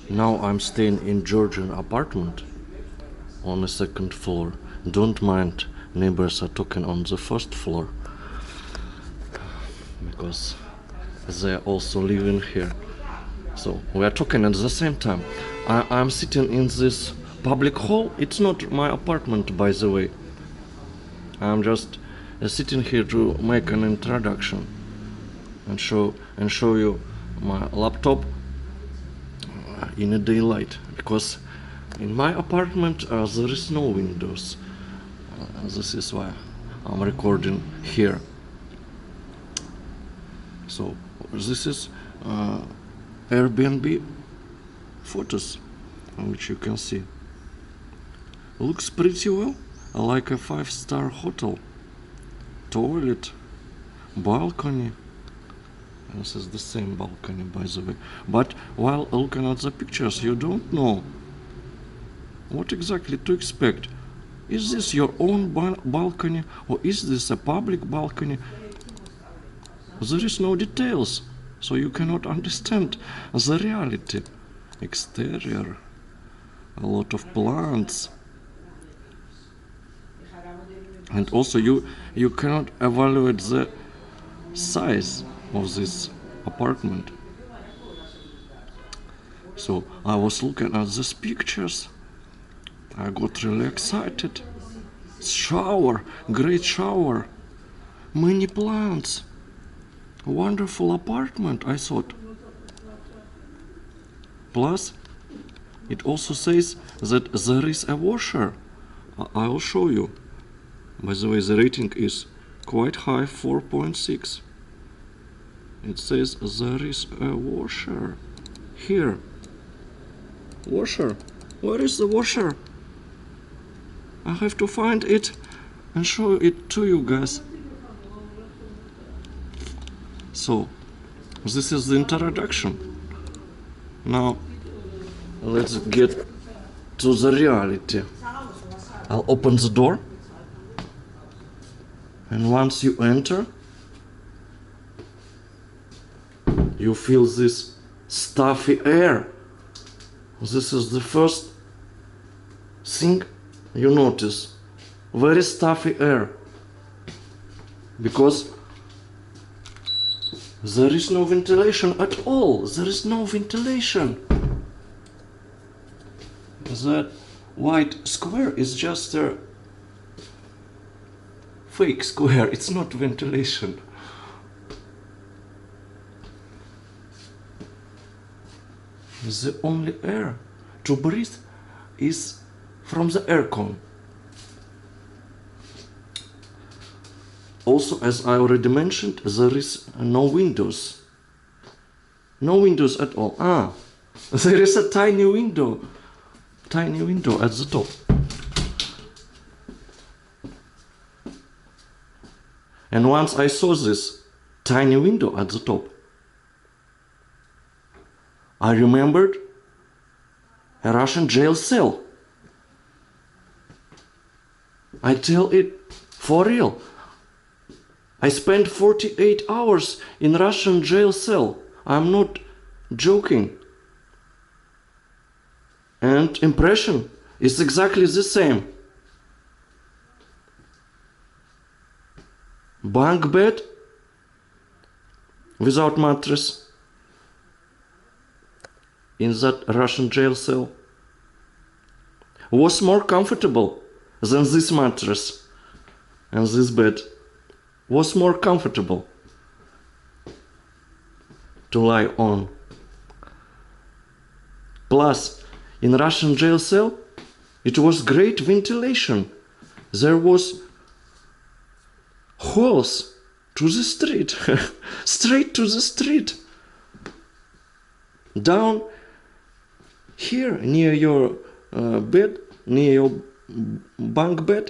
Now I'm staying in Georgian apartment on the second floor. Don't mind, neighbors are talking on the first floor because they're also living here. So we are talking at the same time. I'm sitting in this public hall. It's not my apartment, by the way. I'm just sitting here to make an introduction and show you my laptop in a daylight, because in my apartment there is no windows. This is why I'm recording here. So this is Airbnb photos, which you can see. Looks pretty well, like a 5-star hotel. Toilet, balcony. This is the same balcony, by the way. But while looking at the pictures, you don't know what exactly to expect. Is this your own balcony, or is this a public balcony? There is no details, so you cannot understand the reality. Exterior, a lot of plants, and also you cannot evaluate the size of this apartment. So I was looking at these pictures, I got really excited. Shower, great shower, many plants, wonderful apartment, I thought. Plus, it also says that there is a washer. I'll show you. By the way, the rating is quite high, 4.6. It says there is a washer here. Washer? Where is the washer? I have to find it and show it to you guys. So, this is the introduction. Now, let's get to the reality. I'll open the door, and once you enter, you feel this stuffy air. This is the first thing you notice. Very stuffy air. Because there is no ventilation at all. There is no ventilation. That white square is just a fake square. It's not ventilation. The only air to breathe is from the aircon. Also, as I already mentioned, there is no windows. No windows at all. There is a tiny window at the top. And once I saw this tiny window at the top, I remembered a Russian jail cell. I tell it for real. I spent 48 hours in Russian jail cell. I'm not joking. And impression is exactly the same. Bunk bed without mattress in that Russian jail cell was more comfortable than this mattress, and this bed was more comfortable to lie on. Plus, in Russian jail cell, it was great ventilation. There was holes to the street, straight to the street. Down here, near your bed, near your bunk bed,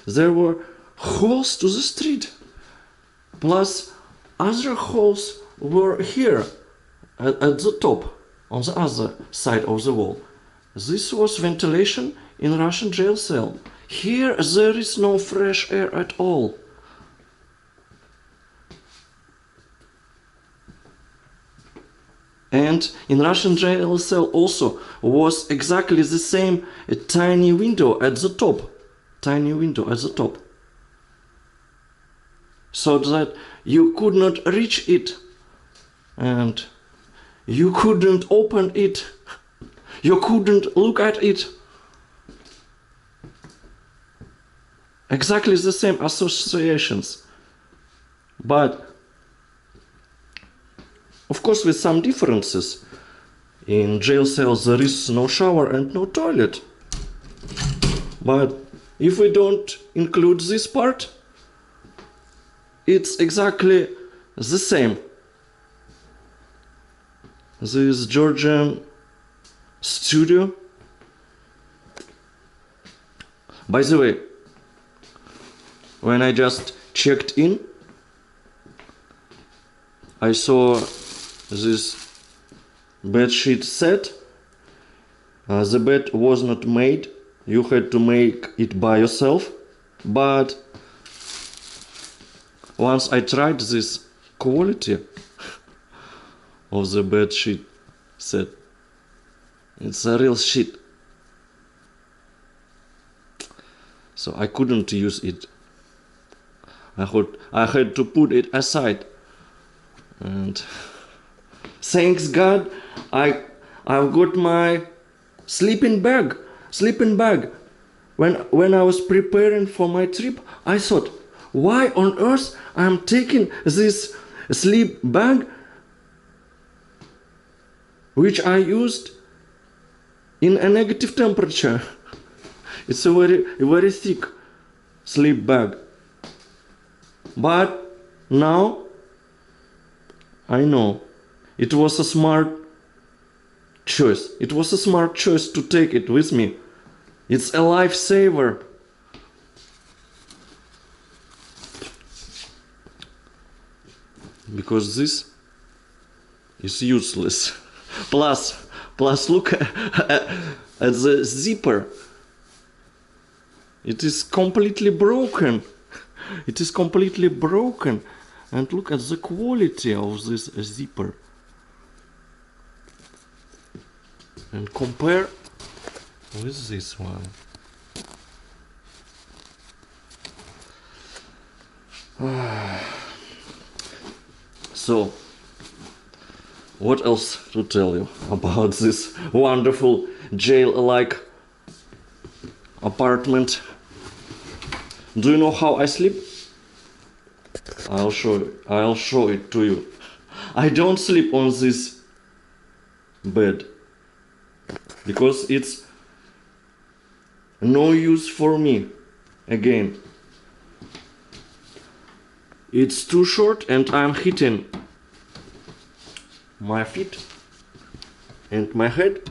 there were holes to the street. Plus, other holes were here, at the top, on the other side of the wall. This was ventilation in Russian jail cell. Here there is no fresh air at all. And in Russian jail cell also was exactly the same, a tiny window at the top. Tiny window at the top. So that you could not reach it. And you couldn't open it. You couldn't look at it. Exactly the same associations. But of course with some differences. In jail cells there is no shower and no toilet. But if we don't include this part, it's exactly the same. This Georgian studio. By the way, when I just checked in, I saw this bed sheet set. The bed was not made. You had to make it by yourself. But once I tried this quality of the bed sheet set, it's a real shit. So I couldn't use it. I had to put it aside. And thanks God, I've got my sleeping bag. When I was preparing for my trip, I thought, why on earth I'm taking this sleep bag which I used in a negative temperature. It's a very thick sleep bag. But now I know it was a smart choice. It was a smart choice to take it with me. It's a lifesaver. Because this is useless. Plus look at the zipper. It is completely broken. It is completely broken. And look at the quality of this zipper. And compare with this one. So, what else to tell you about this wonderful jail-like apartment? Do you know how I sleep? I'll show it to you. I don't sleep on this bed because it's no use for me. Again, it's too short and I'm hitting my feet and my head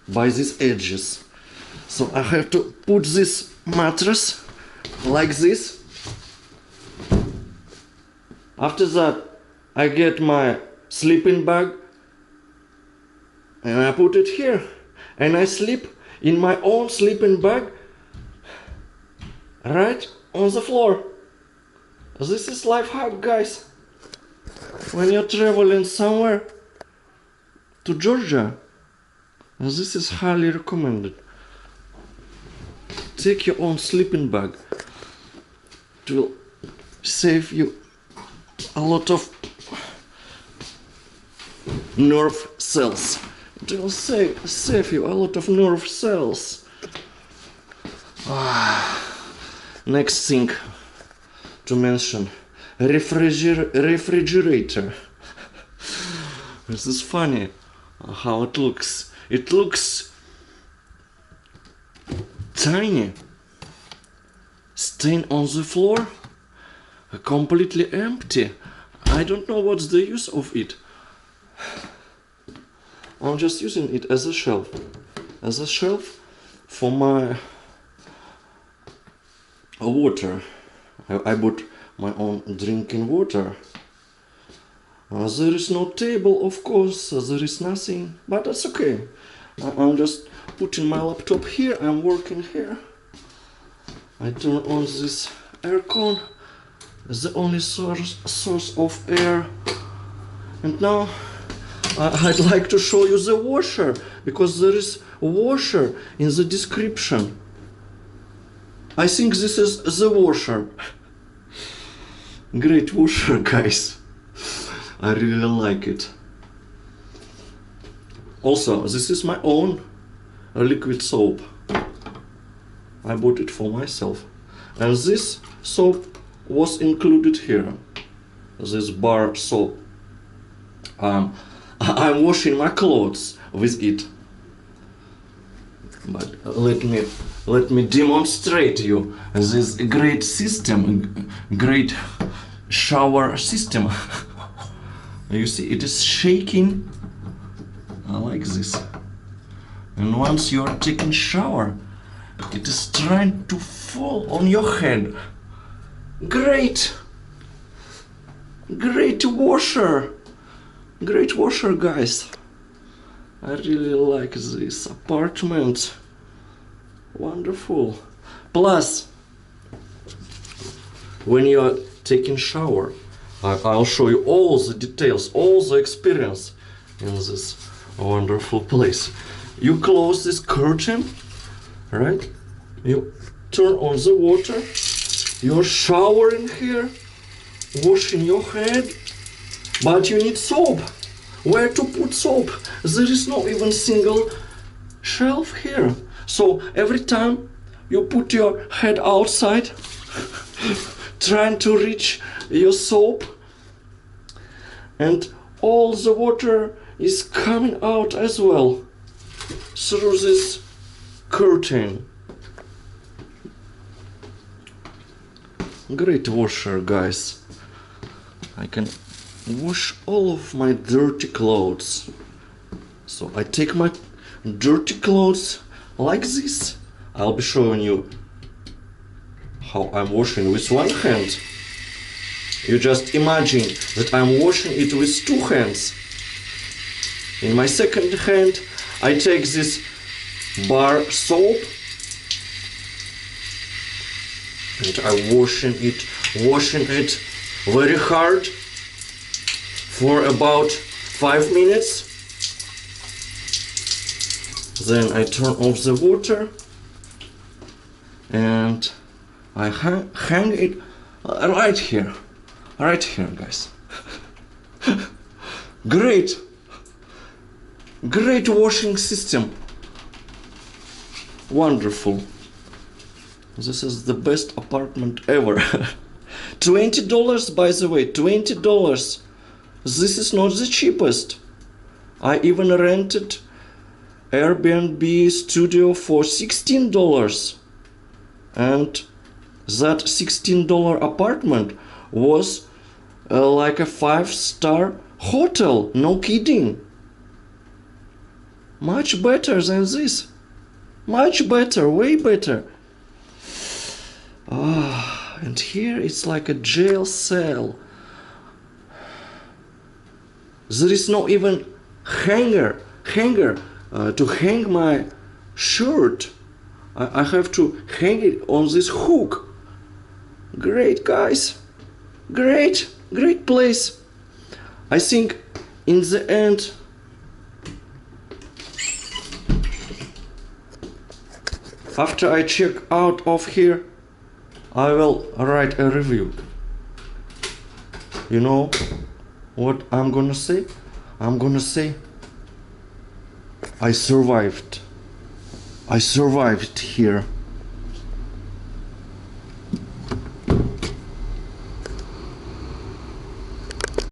by these edges. So I have to put this mattress like this. After that, I get my sleeping bag and I put it here. And I sleep in my own sleeping bag right on the floor. This is life hack, guys. When you're traveling somewhere to Georgia, this is highly recommended. Take your own sleeping bag. It will save you a lot of nerve cells. It will save you a lot of nerve cells. Next thing to mention, refrigerator. This is funny how it looks. It looks tiny, staying on the floor, completely empty. I don't know what's the use of it. I'm just using it as a shelf for my water. I bought my own drinking water. There is no table, of course, there is nothing, but that's okay. I'm just putting my laptop here, I'm working here. I turn on this aircon the only source of air. And now I'd like to show you the washer, because there is a washer in the description. I think this is the washer. Great washer, guys. I really like it. Also, this is my own liquid soap. I bought it for myself. And this soap was included here. This bar soap. I'm washing my clothes with it. But let me demonstrate you this great system, great shower system. You see, it is shaking like this. And once you are taking shower, it is trying to fall on your head. Great washer. Great washer, guys. I really like this apartment. Wonderful. Plus, when you are taking shower, I'll show you all the details, all the experience in this wonderful place. You close this curtain, right? You turn on the water. You're showering here, washing your head, but you need soap. Where to put soap? There is no even single shelf here. So every time you put your head outside, trying to reach your soap, and all the water is coming out as well through this curtain. Great washer, guys. I can wash all of my dirty clothes. So I take my dirty clothes like this. I'll be showing you how I'm washing with one hand. You just imagine that I'm washing it with two hands. In my second hand, I take this bar soap and I'm washing it very hard for about 5 minutes. Then I turn off the water and I hang it right here, guys. Great washing system. Wonderful. This is the best apartment ever. $20, by the way, $20. This is not the cheapest. I even rented Airbnb studio for $16. And that $16 apartment was like a 5-star hotel. No kidding. Much better than this. Much better, way better. And here it's like a jail cell. There is no even hanger to hang my shirt. I have to hang it on this hook. Great, guys. Great place. I think in the end after I check out of here, I will write a review. You know what I'm gonna say? I'm gonna say I survived. I survived here.